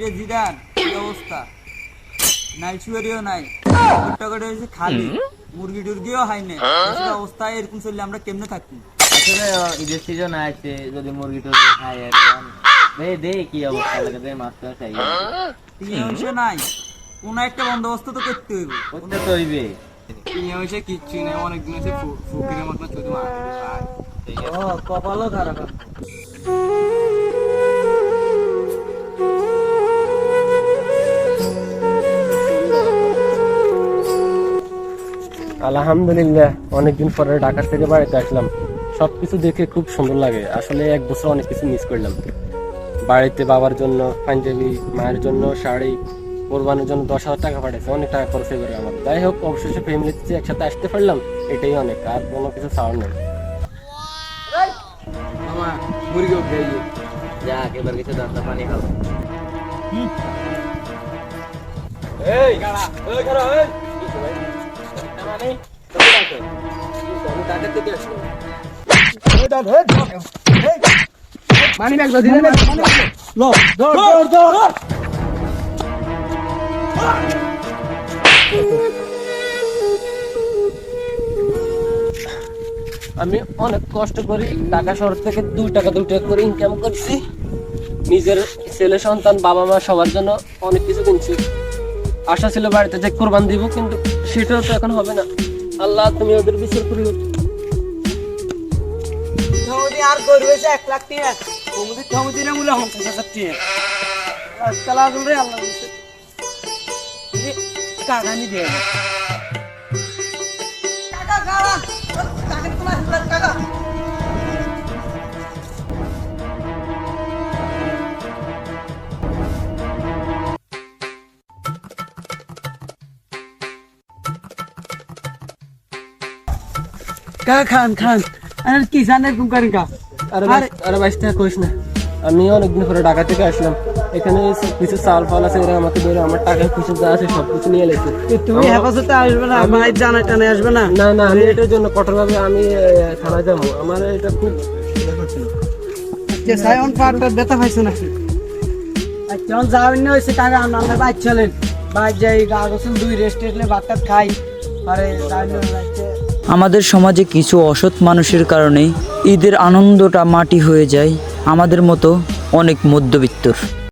জিদার কি অবস্থা, নাই শুয়ারিও নাই, টাকাটা হয়েছে খালি, মুরগি টুরগিও হয় না। অবস্থা এরকম চললে আমরা কেমনে থাকি? আসলে ঈদের সিজন আছে, যদি মুরগি টুরগি খাই একদম দে কি অবস্থা লাগে, দে মাছ তো চাই অংশ নাই, কোন একটা বন্দোবস্ত তো করতে হইব। করতে তো হইবে। হয়েছে কিচ্ছু নেই, অনেকদিন আছে ফুকিরের মতন শুধু কপালও খারাপ। আলহামদুলিল্লাহ, অনেকদিন পরে ঢাকা থেকে বাড়িতে আসলাম। সবকিছু দেখে খুব সুন্দর লাগে। আসলে এক বছর অনেক কিছু মিস করলাম। বাড়িতে বাবার জন্য পাঞ্জাবি, মায়ের জন্য শাড়ি, কোরবানির জন্য 10,000 টাকা পাঠাইছে, অনেক টাকা খরচ করে আমার। যাই হোক, অবশেষে ফ্যামিলিতে একসাথে আসতে পারলাম, এটাই অনেক, আর কোনো কিছু চাওয়ার নেই। মামা মুরগি উঠে যা এবার কিছু দান্দা পানি খাবো। এই গাড়া ওই খারাপ এই আমি ঢাকা থেকে আসলাম। মানি ব্যাগ দিন লো দৌড় দৌড় দৌড় আমি অনেক কষ্ট করি, ঢাকা শহর থেকে 2 টাকা করে ইনকাম করছি। নিজের ছেলে সন্তান, বাবা মা সবার জন্য অনেক কিছু কিনছি। আশা ছিল বাড়িতে যে কোরবান দিব, কিন্তু সেটাও তো এখন হবে না। আল্লাহ, তুমি ওদের বিচার করিও। আর করবে 1 লাখ টাকা, কমুদি কমুদি না মুলা 50,000 টাকা আজকাল আগুন রে আল্লাহ কাগানি দে টাকা কারা টাকা তোমার টাকা। খান খান আর কি জানেন কোন করেন কা আরে বাইশ টাকা কইস না, আমি অনেকদিন পরে ঢাকা থেকে আসলাম। এখানে কিছু চাল ফাল আছে, ওরা আমাকে ধরে আমার টাকা কিছু যা আছে সবকিছু নিয়ে লেছে। তুমি হেফাজতে আসবে না, মায়ের জানাই টানে আসবে না। না না, আমি এটার জন্য কঠোরভাবে আমি থানায় যাবো। আমার এটা খুব ছিল। যে সাইন পার্টটা ব্যথা পাইছো নাকি? আচ্ছা যাবেন না হইছে টাকা আমরা বাইক চলেন, বাইক যাই গা গোসল 2 রেস্টুরেন্টে ভাত খাই, আরে আমাদের সমাজে কিছু অসৎ মানুষের কারণে ঈদের আনন্দটা মাটি হয়ে যায় আমাদের মতো অনেক মধ্যবিত্তর।